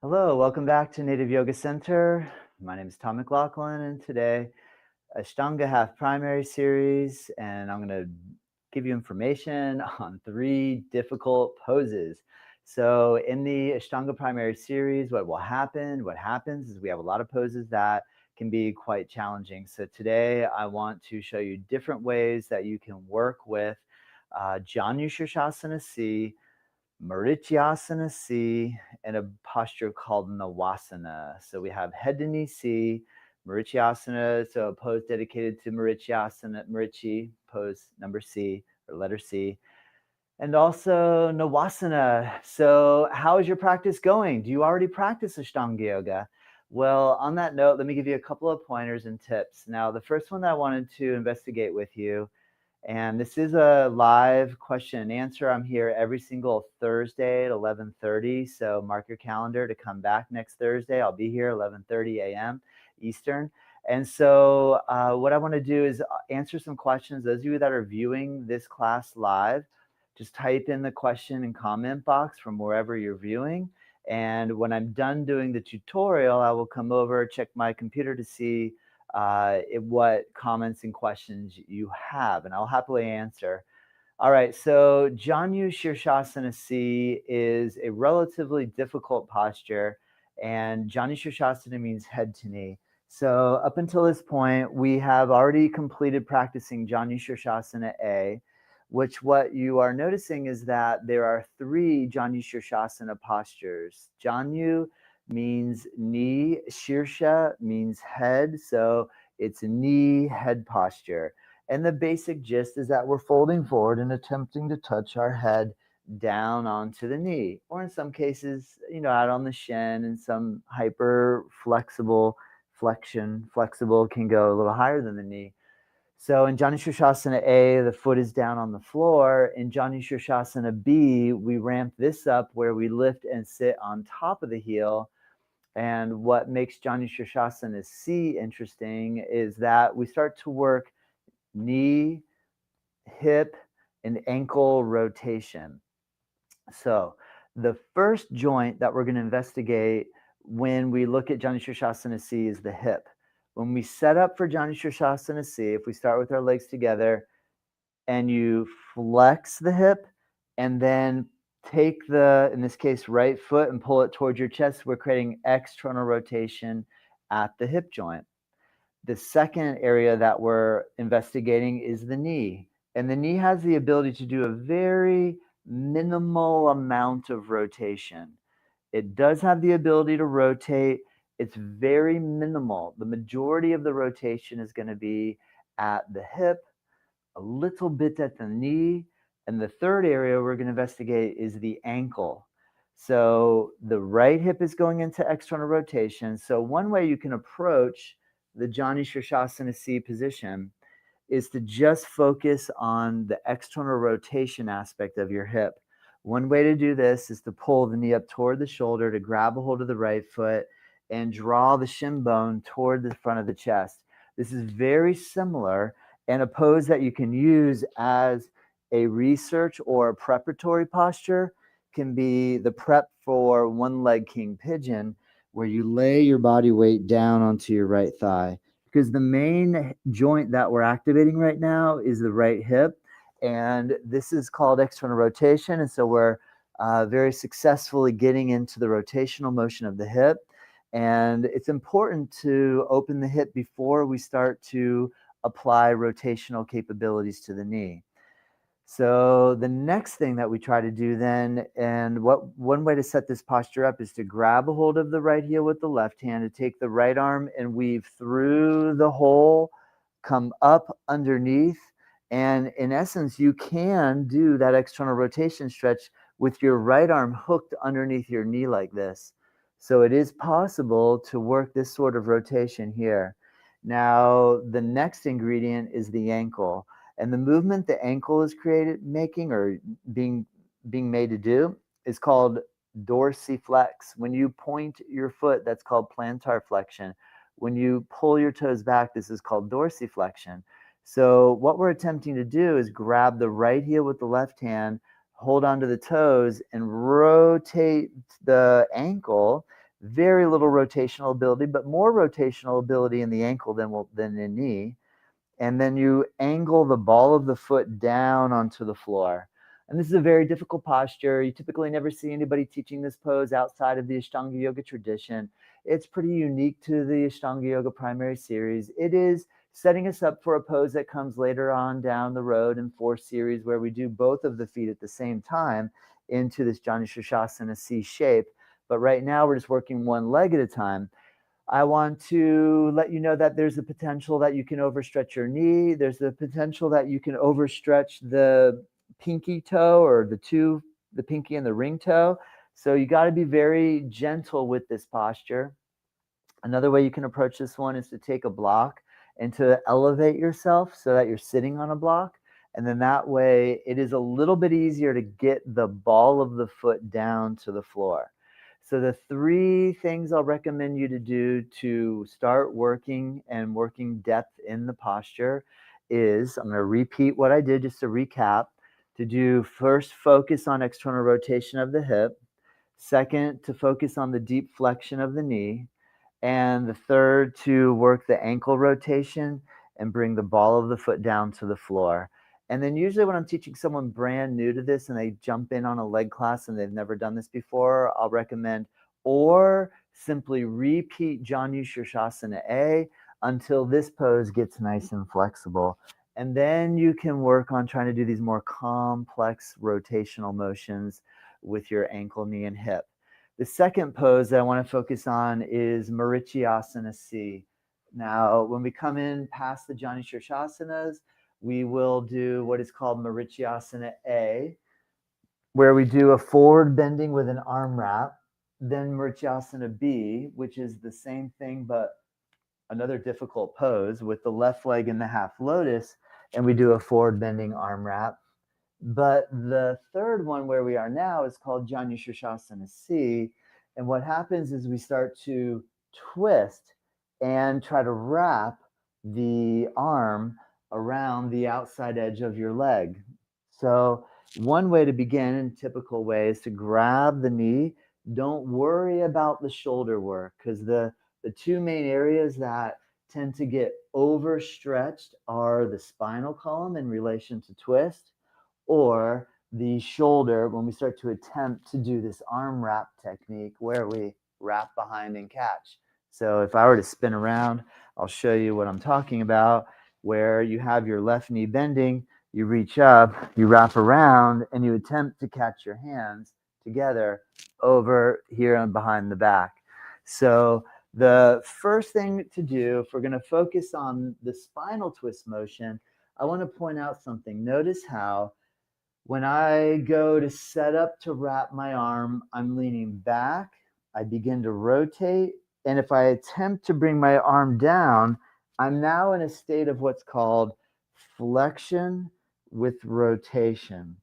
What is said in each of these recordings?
Hello, welcome back to Native Yoga Center. My name is Todd McLaughlin, and today, Ashtanga Half Primary Series, and I'm going to give you information on 3 difficult poses. So in the Ashtanga Primary Series, what happens is we have a lot of poses that can be quite challenging. So today I want to show you different ways that you can work with Janu Sirsasana C, Marichyasana C, and a posture called Navasana. So we have head to knee C, Marichyasana, so a pose dedicated to Marichyasana, Marichi, pose number C, or letter C, and also Navasana. So how is your practice going? Do you already practice Ashtanga Yoga? Well, on that note, let me give you a couple of pointers and tips. Now, the first one that I wanted to investigate with you, and this is a live question and answer. I'm here every single Thursday at 11:30. So mark your calendar to come back next Thursday. I'll be here 11:30 a.m. Eastern. And so what I want to do is answer some questions. Those of you that are viewing this class live, just type in the question and comment box from wherever you're viewing. And when I'm done doing the tutorial, I will come over, check my computer to see what comments and questions you have, and I'll happily answer. All right, so Janu Sirsasana C is a relatively difficult posture, and Janu Sirsasana means head to knee. So up until this point, we have already completed practicing Janu Sirsasana A, which what you are noticing is that there are 3 Janu Sirsasana postures. Janu means knee, Shirsha means head, so it's a knee head posture. And the basic gist is that we're folding forward and attempting to touch our head down onto the knee, or in some cases, out on the shin, and some hyper flexible flexible can go a little higher than the knee. So in Janu Sirsasana A, the foot is down on the floor. In Janu Sirsasana B, we ramp this up where we lift and sit on top of the heel. And what makes Janu Sirsasana C interesting is that we start to work knee, hip, and ankle rotation. So the first joint that we're going to investigate when we look at Janu Sirsasana C is the hip. When we set up for Janu Sirsasana C, if we start with our legs together and you flex the hip and then take the, in this case, right foot and pull it towards your chest, we're creating external rotation at the hip joint. The second area that we're investigating is the knee. And the knee has the ability to do a very minimal amount of rotation. It does have the ability to rotate. It's very minimal. The majority of the rotation is going to be at the hip, a little bit at the knee, and the third area we're going to investigate is the ankle. So the right hip is going into external rotation. So one way you can approach the Janu Sirsasana C position is to just focus on the external rotation aspect of your hip. One way to do this is to pull the knee up toward the shoulder, to grab a hold of the right foot and draw the shin bone toward the front of the chest. This is very similar, and a pose that you can use as a research or a preparatory posture can be the prep for one leg king pigeon, where you lay your body weight down onto your right thigh, because the main joint that we're activating right now is the right hip, and this is called external rotation. And so we're very successfully getting into the rotational motion of the hip. And it's important to open the hip before we start to apply rotational capabilities to the knee. So the next thing that we try to do then, and one way to set this posture up is to grab a hold of the right heel with the left hand, to take the right arm and weave through the hole, come up underneath. And in essence, you can do that external rotation stretch with your right arm hooked underneath your knee like this. So it is possible to work this sort of rotation here. Now, the next ingredient is the ankle. And the movement the ankle is being made to do is called dorsiflex. When you point your foot, that's called plantar flexion. When you pull your toes back, this is called dorsiflexion. So what we're attempting to do is grab the right heel with the left hand, hold onto the toes, and rotate the ankle very little rotational ability, but more rotational ability in the ankle than the knee. And then you angle the ball of the foot down onto the floor. And this is a very difficult posture. You typically never see anybody teaching this pose outside of the Ashtanga Yoga tradition. It's pretty unique to the Ashtanga Yoga Primary Series. It is setting us up for a pose that comes later on down the road in 4 series where we do both of the feet at the same time into this Janu Sirsasana C shape. But right now we're just working one leg at a time. I want to let you know that there's a potential that you can overstretch your knee. There's the potential that you can overstretch the pinky toe or the pinky and the ring toe. So you got to be very gentle with this posture. Another way you can approach this one is to take a block and to elevate yourself so that you're sitting on a block. And then that way it is a little bit easier to get the ball of the foot down to the floor. So the 3 things I'll recommend you to do to start working depth in the posture is, I'm going to repeat what I did just to recap, to do first focus on external rotation of the hip, second to focus on the deep flexion of the knee, and the third to work the ankle rotation and bring the ball of the foot down to the floor. And then usually when I'm teaching someone brand new to this and they jump in on a leg class and they've never done this before, I'll recommend or simply repeat Janu Sirsasana A until this pose gets nice and flexible. And then you can work on trying to do these more complex rotational motions with your ankle, knee, and hip. The second pose that I want to focus on is Marichyasana C. Now, when we come in past the Janu Sirsasanas, we will do what is called Marichyasana A, where we do a forward bending with an arm wrap. Then Marichyasana B, which is the same thing, but another difficult pose with the left leg in the half lotus, and we do a forward bending arm wrap. But the third one where we are now is called Janu Sirsasana C. And what happens is we start to twist and try to wrap the arm around the outside edge of your leg. So one way to begin in a typical way is to grab the knee. Don't worry about the shoulder work, because the 2 main areas that tend to get overstretched are the spinal column in relation to twist, or the shoulder when we start to attempt to do this arm wrap technique where we wrap behind and catch. So if I were to spin around, I'll show you what I'm talking about, where you have your left knee bending, you reach up, you wrap around, and you attempt to catch your hands together over here and behind the back. So the first thing to do, if we're going to focus on the spinal twist motion, I want to point out something. Notice how when I go to set up to wrap my arm, I'm leaning back, I begin to rotate, and if I attempt to bring my arm down, I'm now in a state of what's called flexion with rotation.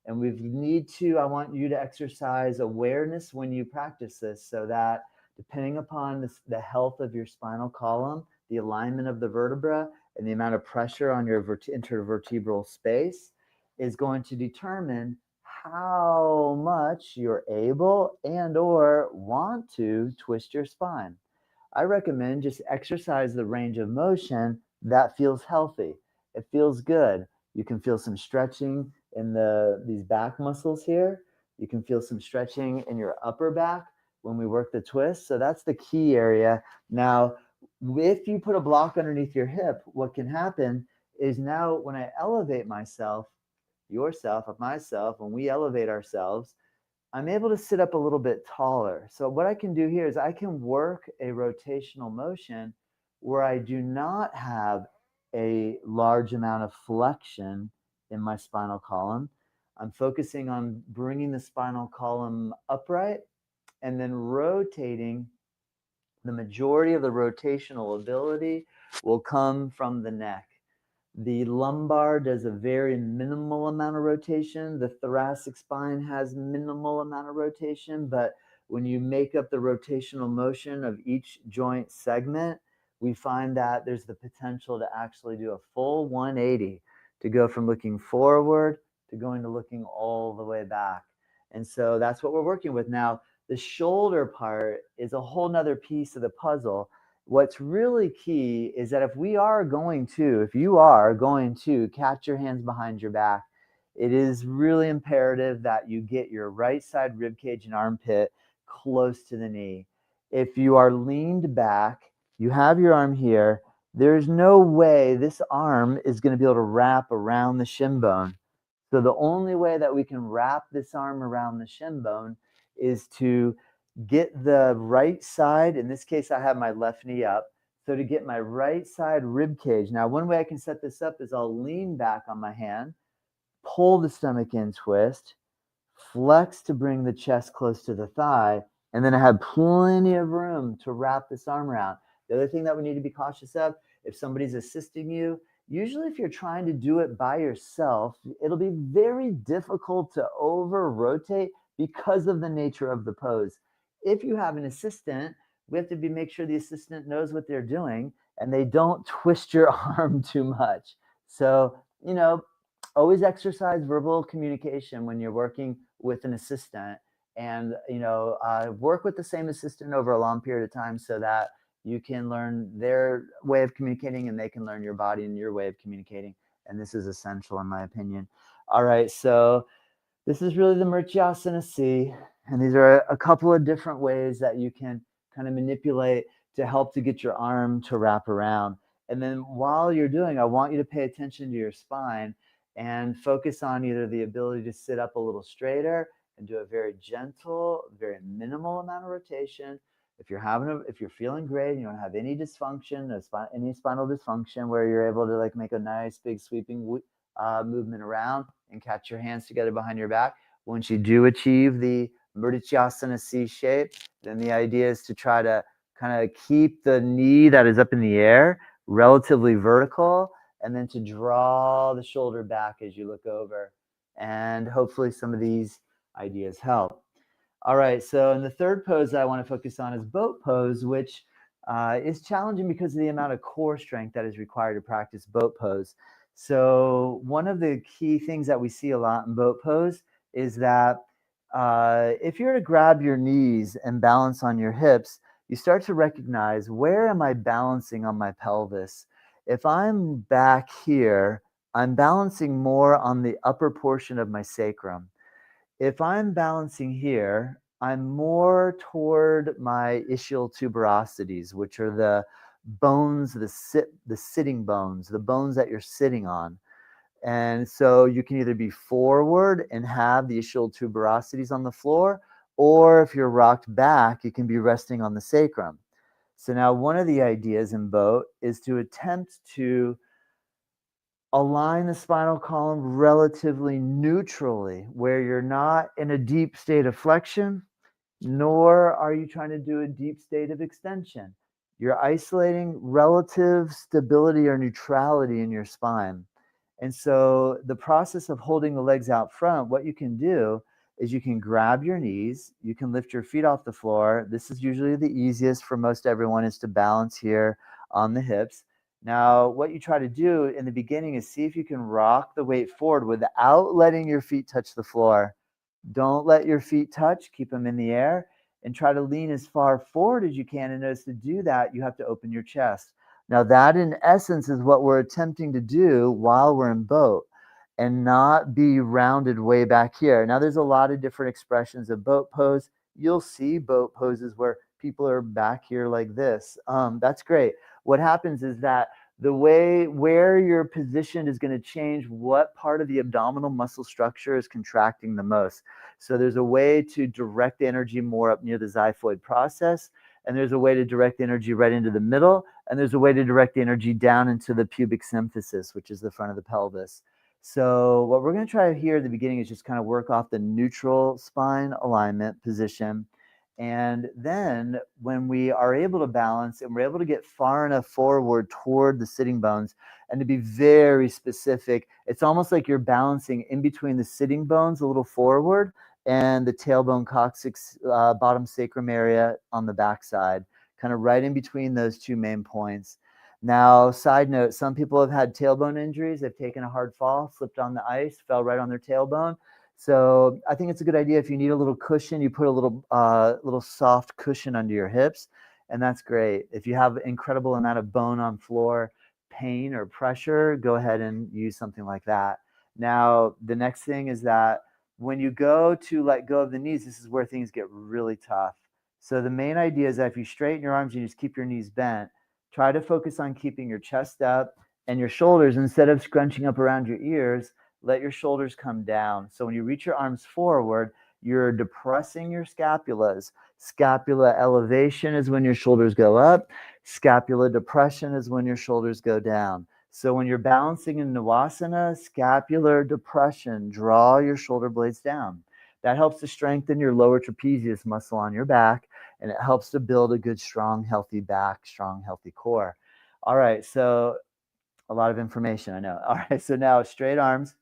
And I want you to exercise awareness when you practice this so that depending upon the health of your spinal column, the alignment of the vertebra, and the amount of pressure on your intervertebral space is going to determine how much you're able and or want to twist your spine. I recommend just exercise the range of motion that feels healthy. It feels good. You can feel some stretching in these back muscles here. You can feel some stretching in your upper back when we work the twist. So that's the key area. Now, if you put a block underneath your hip, what can happen is now when I elevate myself, myself, when we elevate ourselves, I'm able to sit up a little bit taller. So what I can do here is I can work a rotational motion where I do not have a large amount of flexion in my spinal column. I'm focusing on bringing the spinal column upright and then rotating. The majority of the rotational ability will come from the neck. The lumbar does a very minimal amount of rotation. The thoracic spine has minimal amount of rotation, but when you make up the rotational motion of each joint segment, we find that there's the potential to actually do a full 180, to go from looking forward to going to looking all the way back. And so that's what we're working with now. The shoulder part is a whole nother piece of the puzzle. What's really key is that if you are going to catch your hands behind your back, it is really imperative that you get your right side rib cage and armpit close to the knee. If you are leaned back, you have your arm here, there's no way this arm is going to be able to wrap around the shin bone. So the only way that we can wrap this arm around the shin bone is to get the right side. In this case, I have my left knee up. So to get my right side rib cage. Now, one way I can set this up is I'll lean back on my hand, pull the stomach in, twist, flex to bring the chest close to the thigh, and then I have plenty of room to wrap this arm around. The other thing that we need to be cautious of, if somebody's assisting you, usually if you're trying to do it by yourself, it'll be very difficult to over rotate because of the nature of the pose. If you have an assistant, we have to make sure the assistant knows what they're doing and they don't twist your arm too much. So, always exercise verbal communication when you're working with an assistant, and work with the same assistant over a long period of time so that you can learn their way of communicating and they can learn your body and your way of communicating. And this is essential in my opinion. All right, so this is really the Marichyasana C, and these are a couple of different ways that you can kind of manipulate to help to get your arm to wrap around. And then while you're doing, I want you to pay attention to your spine and focus on either the ability to sit up a little straighter and do a very gentle, very minimal amount of rotation. If you're feeling great, you don't have any dysfunction, any spinal dysfunction where you're able to like make a nice big sweeping movement around and catch your hands together behind your back. Once you do achieve the Marichyasana C shape, then the idea is to try to kind of keep the knee that is up in the air relatively vertical, and then to draw the shoulder back as you look over. And hopefully some of these ideas help. All right, so in the third pose I want to focus on is boat pose, which is challenging because of the amount of core strength that is required to practice boat pose. So one of the key things that we see a lot in boat pose is that if you're to grab your knees and balance on your hips, you start to recognize, where am I balancing on my pelvis? If I'm back here, I'm balancing more on the upper portion of my sacrum. If I'm balancing here, I'm more toward my ischial tuberosities, which are the bones, the sitting bones, the bones that you're sitting on. And so you can either be forward and have the ischial tuberosities on the floor, or if you're rocked back, you can be resting on the sacrum. So now one of the ideas in boat is to attempt to align the spinal column relatively neutrally, where you're not in a deep state of flexion, nor are you trying to do a deep state of extension. You're isolating relative stability or neutrality in your spine. And so the process of holding the legs out front, what you can do is you can grab your knees, you can lift your feet off the floor. This is usually the easiest for most everyone, is to balance here on the hips. Now, what you try to do in the beginning is see if you can rock the weight forward without letting your feet touch the floor. Don't let your feet touch, keep them in the air, and try to lean as far forward as you can. And notice, to do that, you have to open your chest. Now, that in essence is what we're attempting to do while we're in boat, and not be rounded way back here. Now, there's a lot of different expressions of boat pose. You'll see boat poses where people are back here like this. That's great. What happens is that the way where you're positioned is going to change what part of the abdominal muscle structure is contracting the most. So there's a way to direct energy more up near the xiphoid process, and there's a way to direct energy right into the middle, and there's a way to direct energy down into the pubic symphysis, which is the front of the pelvis. So what we're going to try here at the beginning is just kind of work off the neutral spine alignment position. And then when we are able to balance and we're able to get far enough forward toward the sitting bones, and to be very specific, it's almost like you're balancing in between the sitting bones a little forward and the tailbone coccyx bottom sacrum area on the backside, kind of right in between those two main points. Now, side note, some people have had tailbone injuries. They've taken a hard fall, slipped on the ice, fell right on their tailbone. So I think it's a good idea if you need a little cushion, you put a little soft cushion under your hips, and that's great. If you have incredible amount of bone on floor pain or pressure, go ahead and use something like that. Now, the next thing is that when you go to let go of the knees, this is where things get really tough. So the main idea is that if you straighten your arms and you just keep your knees bent, try to focus on keeping your chest up and your shoulders, instead of scrunching up around your ears, let your shoulders come down. So when you reach your arms forward, you're depressing your scapulas. Scapula elevation is when your shoulders go up. Scapula depression is when your shoulders go down. So when you're balancing in Navasana, scapular depression, draw your shoulder blades down. That helps to strengthen your lower trapezius muscle on your back, and it helps to build a good, strong, healthy back, strong, healthy core. All right, so a lot of information, I know. All right, so now straight arms.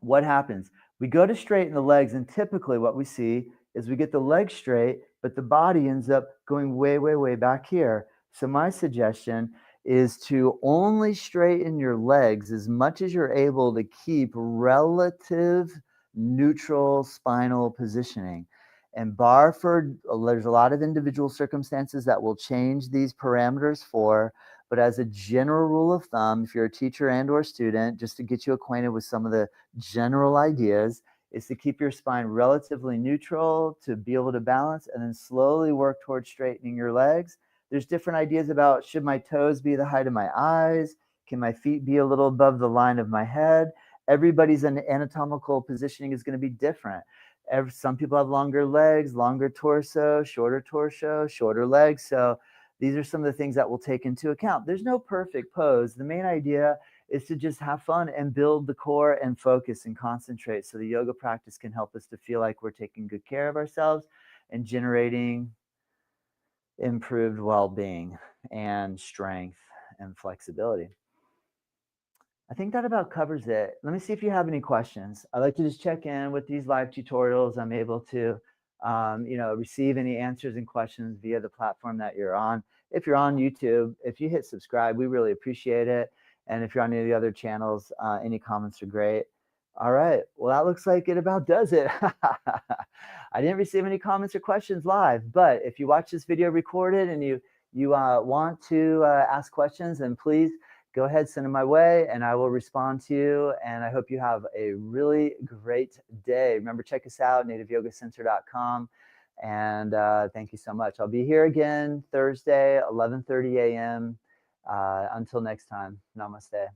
What happens? We go to straighten the legs, and typically what we see is we get the legs straight, but the body ends up going way, way, way back here. So my suggestion is to only straighten your legs as much as you're able to keep relative neutral spinal positioning. And there's a lot of individual circumstances that will change these parameters for, but as a general rule of thumb, if you're a teacher and or student, just to get you acquainted with some of the general ideas, is to keep your spine relatively neutral, to be able to balance, and then slowly work towards straightening your legs. There's different ideas about, should my toes be the height of my eyes? Can my feet be a little above the line of my head? Everybody's anatomical positioning is going to be different. Some people have longer legs, longer torso, shorter legs. So these are some of the things that we'll take into account. There's no perfect pose. The main idea is to just have fun and build the core and focus and concentrate. So the yoga practice can help us to feel like we're taking good care of ourselves and generating improved well-being and strength and flexibility. I think that about covers it. Let me see if you have any questions. I like to just check in with these live tutorials. I'm able to receive any answers and questions via the platform that you're on. If you're on YouTube, if you hit subscribe, we really appreciate it. And if you're on any of the other channels, any comments are great. All right. Well, that looks like it about does it. I didn't receive any comments or questions live, but if you watch this video recorded and you want to ask questions, then please go ahead, send them my way, and I will respond to you. And I hope you have a really great day. Remember, check us out, nativeyogacenter.com. And thank you so much. I'll be here again Thursday, 11:30 a.m. Until next time, namaste.